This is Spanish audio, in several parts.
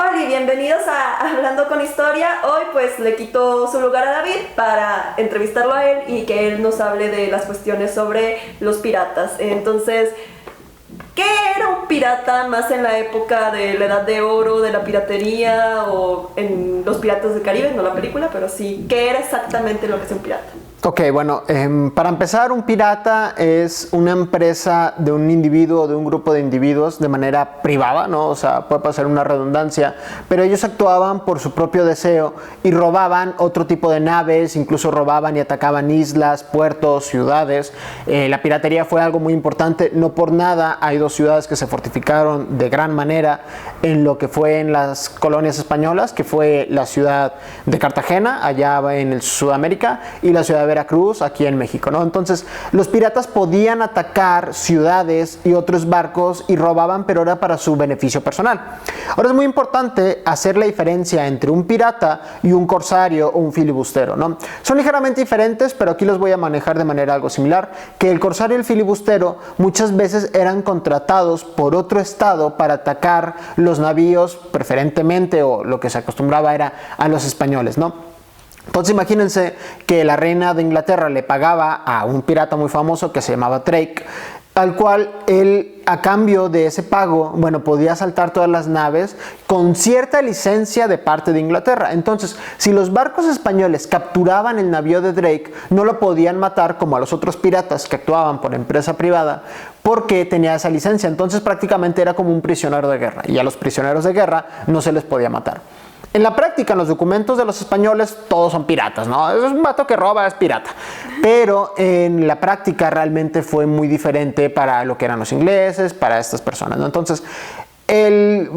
Hola y bienvenidos a Hablando con Historia. Hoy pues le quito su lugar a David para entrevistarlo a él y que él nos hable de las cuestiones sobre los piratas. Entonces, ¿qué era un pirata más en la época de la Edad de Oro, de la piratería o en Los Piratas del Caribe? No la película, pero sí, ¿qué era exactamente lo que es un pirata? Ok, bueno, para empezar, un pirata es una empresa de un individuo o de un grupo de individuos de manera privada, ¿no? O sea, puede pasar una redundancia, pero ellos actuaban por su propio deseo y robaban otro tipo de naves, incluso robaban y atacaban islas, puertos, ciudades. La piratería fue algo muy importante, no por nada hay dos ciudades que se fortificaron de gran manera en lo que fue en las colonias españolas, que fue la ciudad de Cartagena, allá en el Sudamérica, y la ciudad de Veracruz, aquí en México, ¿no? Entonces, los piratas podían atacar ciudades y otros barcos y robaban, pero era para su beneficio personal. Ahora es muy importante hacer la diferencia entre un pirata y un corsario o un filibustero, ¿no? Son ligeramente diferentes, pero aquí los voy a manejar de manera algo similar, que el corsario y el filibustero muchas veces eran contratados por otro estado para atacar los navíos, preferentemente, o lo que se acostumbraba era a los españoles, ¿no? Entonces imagínense que la reina de Inglaterra le pagaba a un pirata muy famoso que se llamaba Drake, al cual él, a cambio de ese pago, bueno, podía asaltar todas las naves con cierta licencia de parte de Inglaterra. Entonces, si los barcos españoles capturaban el navío de Drake, no lo podían matar como a los otros piratas que actuaban por empresa privada, porque tenía esa licencia. Entonces prácticamente era como un prisionero de guerra, y a los prisioneros de guerra no se les podía matar. En la práctica, en los documentos de los españoles, todos son piratas, ¿no? Es un vato que roba, es pirata. Pero en la práctica realmente fue muy diferente para lo que eran los ingleses, para estas personas, ¿no? Entonces,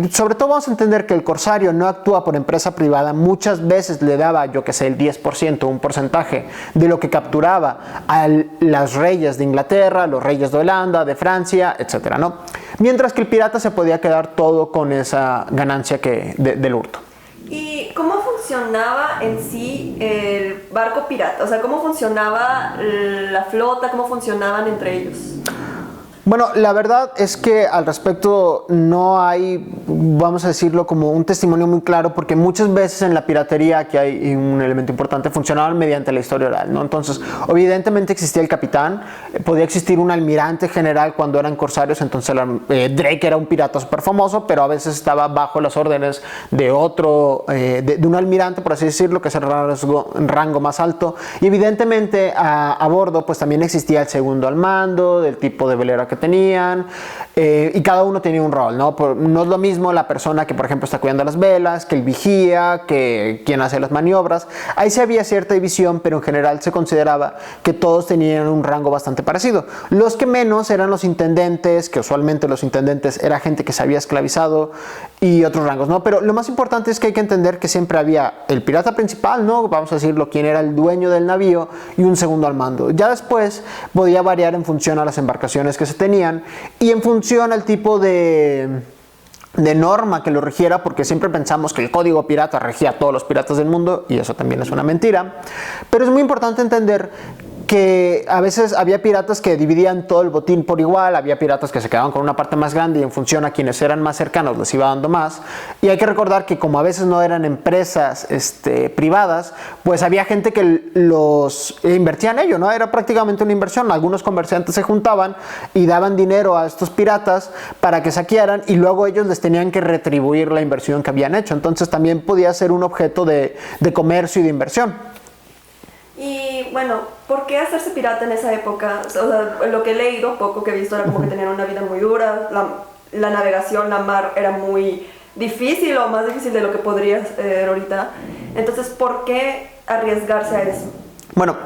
sobre todo vamos a entender que el corsario no actúa por empresa privada. Muchas veces le daba, yo que sé, el 10%, un porcentaje de lo que capturaba a las reyes de Inglaterra, los reyes de Holanda, de Francia, etcétera, ¿no? Mientras que el pirata se podía quedar todo con esa ganancia del hurto. ¿Y cómo funcionaba en sí el barco pirata? O sea, ¿cómo funcionaba la flota? ¿Cómo funcionaban entre ellos? Bueno, la verdad es que al respecto no hay, vamos a decirlo, como un testimonio muy claro, porque muchas veces en la piratería, aquí hay un elemento importante, funcionaban mediante la historia oral, ¿no? Entonces, evidentemente existía el capitán, podía existir un almirante general cuando eran corsarios. Entonces Drake era un pirata súper famoso, pero a veces estaba bajo las órdenes de otro, de un almirante, por así decirlo, que es el rango más alto. Y evidentemente a bordo pues también existía el segundo al mando, del tipo de velera que tenían, y cada uno tenía un rol, ¿no? No es lo mismo la persona que, por ejemplo, está cuidando las velas, que el vigía, que quien hace las maniobras. Ahí sí había cierta división, pero en general se consideraba que todos tenían un rango bastante parecido. Los que menos eran los intendentes, que usualmente los intendentes era gente que se había esclavizado, y otros rangos, ¿no? Pero lo más importante es que hay que entender que siempre había el pirata principal, ¿no? Vamos a decirlo, quien era el dueño del navío, y un segundo al mando. Ya después podía variar en función a las embarcaciones que se tenían y en función al tipo de norma que lo regiera, porque siempre pensamos que el código pirata regía a todos los piratas del mundo, y eso también es una mentira. Pero es muy importante entender que a veces había piratas que dividían todo el botín por igual, había piratas que se quedaban con una parte más grande y en función a quienes eran más cercanos les iba dando más. Y hay que recordar que como a veces no eran empresas privadas, pues había gente que los invertía en ello, ¿no? Era prácticamente una inversión. Algunos comerciantes se juntaban y daban dinero a estos piratas para que saquearan, y luego ellos les tenían que retribuir la inversión que habían hecho. Entonces también podía ser un objeto de comercio y de inversión. Y bueno, ¿por qué hacerse pirata en esa época? O sea, lo que he leído, poco que he visto, era como que tenían una vida muy dura, la navegación, la mar era muy difícil, o más difícil de lo que podría ser ahorita. Entonces, ¿por qué arriesgarse a eso? Bueno,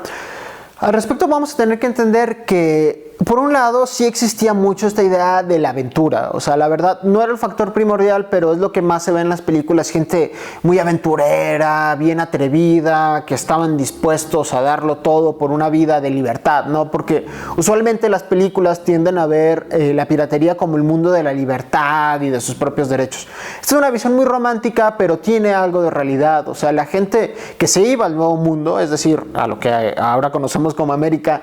al respecto vamos a tener que entender que, por un lado, sí existía mucho esta idea de la aventura. O sea, la verdad, no era el factor primordial, pero es lo que más se ve en las películas. Gente muy aventurera, bien atrevida, que estaban dispuestos a darlo todo por una vida de libertad, ¿no? Porque usualmente las películas tienden a ver la piratería como el mundo de la libertad y de sus propios derechos. Esta es una visión muy romántica, pero tiene algo de realidad. O sea, la gente que se iba al nuevo mundo, es decir, a lo que ahora conocemos como América,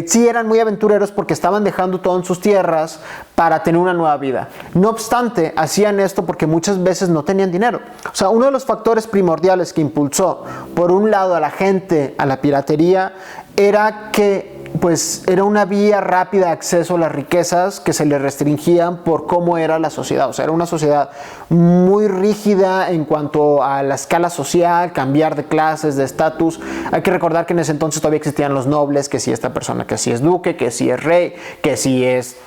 sí eran muy aventureros, aventureros porque estaban dejando todo en sus tierras para tener una nueva vida. No obstante, hacían esto porque muchas veces no tenían dinero. O sea, uno de los factores primordiales que impulsó, por un lado, a la gente a la piratería era que pues era una vía rápida de acceso a las riquezas que se le restringían por cómo era la sociedad. O sea, era una sociedad muy rígida en cuanto a la escala social, cambiar de clases, de estatus. Hay que recordar que en ese entonces todavía existían los nobles, que si esta persona, que si es duque, que si es rey, que si es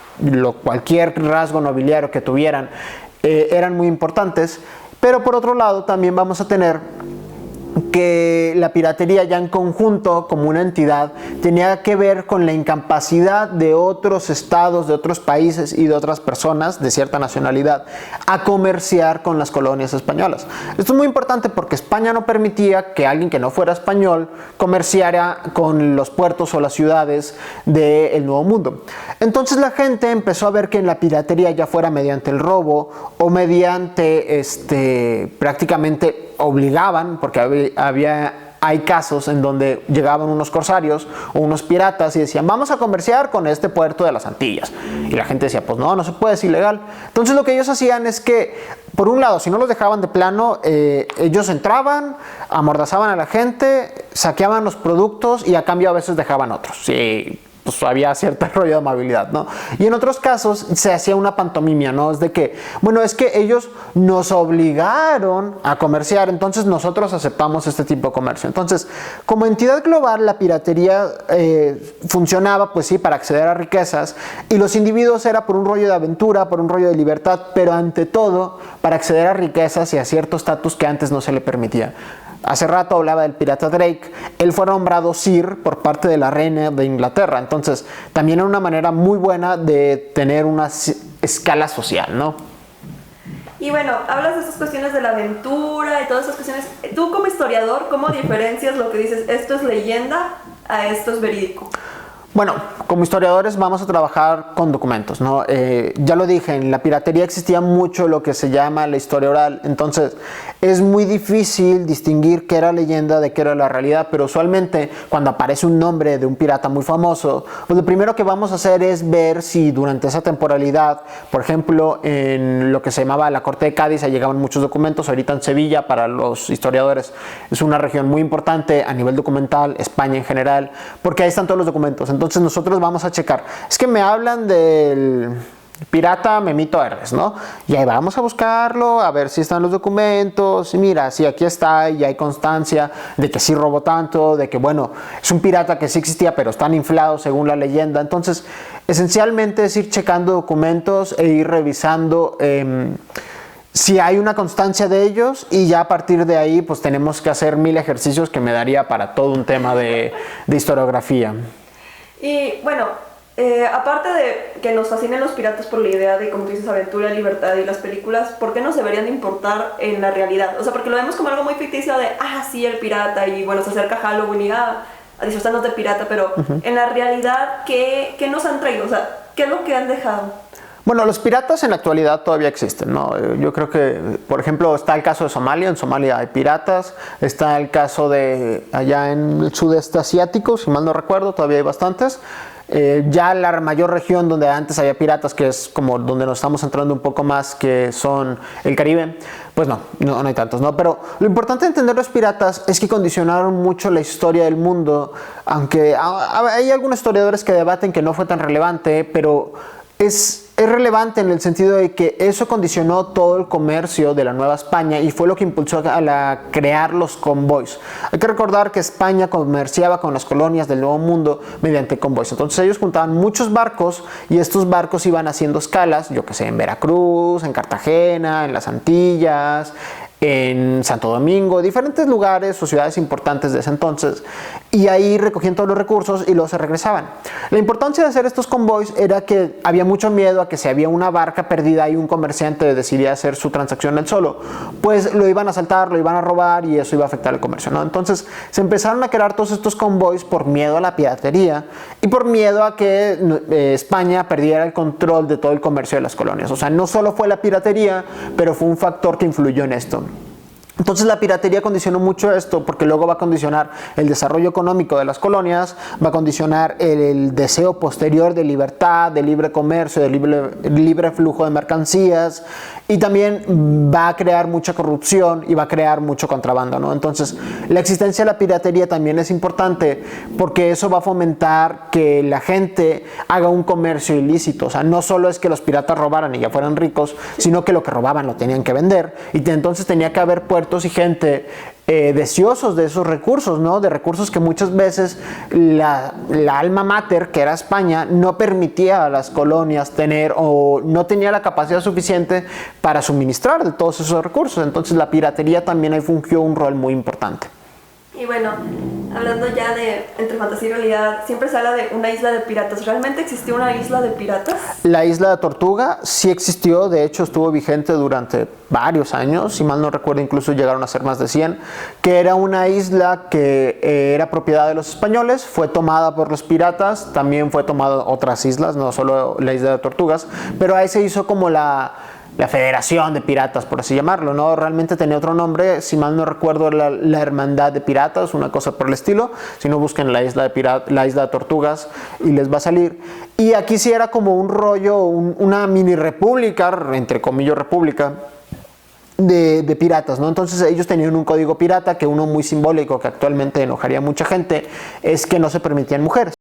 cualquier rasgo nobiliario que tuvieran, eran muy importantes. Pero por otro lado también vamos a tener que la piratería ya en conjunto como una entidad tenía que ver con la incapacidad de otros estados, de otros países y de otras personas de cierta nacionalidad a comerciar con las colonias españolas. Esto es muy importante porque España no permitía que alguien que no fuera español comerciara con los puertos o las ciudades del Nuevo Mundo. Entonces la gente empezó a ver que en la piratería, ya fuera mediante el robo o mediante prácticamente obligaban, porque hay casos en donde llegaban unos corsarios o unos piratas y decían, vamos a comerciar con este puerto de las Antillas. Y la gente decía, pues no se puede, es ilegal. Entonces lo que ellos hacían es que, por un lado, si no los dejaban de plano, ellos entraban, amordazaban a la gente, saqueaban los productos y a cambio a veces dejaban otros. Sí, pues había cierto rollo de amabilidad, ¿no? Y en otros casos se hacía una pantomimia, ¿no? Es de que, bueno, es que ellos nos obligaron a comerciar, entonces nosotros aceptamos este tipo de comercio. Entonces, como entidad global, la piratería funcionaba, pues sí, para acceder a riquezas, y los individuos era por un rollo de aventura, por un rollo de libertad, pero ante todo, para acceder a riquezas y a cierto estatus que antes no se le permitía. Hace rato hablaba del pirata Drake. Él fue nombrado Sir por parte de la reina de Inglaterra. Entonces, también era una manera muy buena de tener una escala social, ¿no? Y bueno, hablas de estas cuestiones de la aventura y todas esas cuestiones. Tú como historiador, ¿cómo diferencias lo que dices, esto es leyenda, a esto es verídico? Bueno, como historiadores vamos a trabajar con documentos, ¿no? Ya lo dije, en la piratería existía mucho lo que se llama la historia oral, entonces es muy difícil distinguir qué era leyenda de qué era la realidad, pero usualmente cuando aparece un nombre de un pirata muy famoso, pues lo primero que vamos a hacer es ver si durante esa temporalidad, por ejemplo, en lo que se llamaba la Corte de Cádiz, ahí llegaban muchos documentos. Ahorita en Sevilla, para los historiadores, es una región muy importante a nivel documental, España en general, porque ahí están todos los documentos. Entonces nosotros vamos a checar, es que me hablan del pirata Memito Herdes, ¿no? Y ahí vamos a buscarlo, a ver si están los documentos, y mira, sí, aquí está, y hay constancia de que sí robó tanto, de que bueno, es un pirata que sí existía, pero están inflados según la leyenda. Entonces, esencialmente es ir checando documentos e ir revisando si hay una constancia de ellos, y ya a partir de ahí pues tenemos que hacer 1000 ejercicios que me daría para todo un tema de historiografía. Y bueno, aparte de que nos fascinen los piratas por la idea de, como tú dices, aventura, libertad y las películas, ¿por qué nos deberían de importar en la realidad? O sea, porque lo vemos como algo muy ficticio de, sí, el pirata, y bueno, se acerca Halloween y a disfrazarnos de pirata, pero en la realidad, ¿qué nos han traído? O sea, ¿qué es lo que han dejado? Bueno, los piratas en la actualidad todavía existen, ¿no? Yo creo que, por ejemplo, está el caso de Somalia. En Somalia hay piratas. Está el caso de allá en el sudeste asiático, si mal no recuerdo, todavía hay bastantes. Ya la mayor región donde antes había piratas, que es como donde nos estamos entrando un poco más, que son el Caribe, pues no hay tantos, ¿no? Pero lo importante de entender los piratas es que condicionaron mucho la historia del mundo, aunque hay algunos historiadores que debaten que no fue tan relevante, pero es relevante en el sentido de que eso condicionó todo el comercio de la Nueva España y fue lo que impulsó a crear los convoys. Hay que recordar que España comerciaba con las colonias del Nuevo Mundo mediante convoys. Entonces ellos juntaban muchos barcos y estos barcos iban haciendo escalas, yo que sé, en Veracruz, en Cartagena, en las Antillas, en Santo Domingo, diferentes lugares o ciudades importantes de ese entonces, y ahí recogían todos los recursos y luego se regresaban. La importancia de hacer estos convoys era que había mucho miedo a que si había una barca perdida y un comerciante decidía hacer su transacción él solo, pues lo iban a asaltar, lo iban a robar y eso iba a afectar el comercio, ¿no? Entonces se empezaron a crear todos estos convoys por miedo a la piratería y por miedo a que España perdiera el control de todo el comercio de las colonias. O sea, no solo fue la piratería, pero fue un factor que influyó en esto. Entonces la piratería condicionó mucho esto porque luego va a condicionar el desarrollo económico de las colonias, va a condicionar el deseo posterior de libertad, de libre comercio, de libre flujo de mercancías, y también va a crear mucha corrupción y va a crear mucho contrabando, ¿no? Entonces la existencia de la piratería también es importante porque eso va a fomentar que la gente haga un comercio ilícito. O sea, no solo es que los piratas robaran y ya fueran ricos, sino que lo que robaban lo tenían que vender, y entonces tenía que haber puertos y gente deseosos de esos recursos, ¿no? De recursos que muchas veces la alma mater, que era España, no permitía a las colonias tener, o no tenía la capacidad suficiente para suministrar de todos esos recursos. Entonces la piratería también ahí fungió un rol muy importante. Y bueno, hablando ya de entre fantasía y realidad, siempre se habla de una isla de piratas. ¿Realmente existió una isla de piratas? La isla de Tortuga sí existió, de hecho estuvo vigente durante varios años, si mal no recuerdo incluso llegaron a ser más de 100, que era una isla que era propiedad de los españoles, fue tomada por los piratas, también fue tomada otras islas, no solo la isla de Tortugas, pero ahí se hizo como la Federación de Piratas, por así llamarlo, ¿no? Realmente tenía otro nombre, si mal no recuerdo, la Hermandad de Piratas, una cosa por el estilo. Si no, busquen la isla de Tortugas y les va a salir. Y aquí sí era como un rollo, una mini república, entre comillas república, de piratas, ¿no? Entonces ellos tenían un código pirata, que uno muy simbólico, que actualmente enojaría a mucha gente, es que no se permitían mujeres.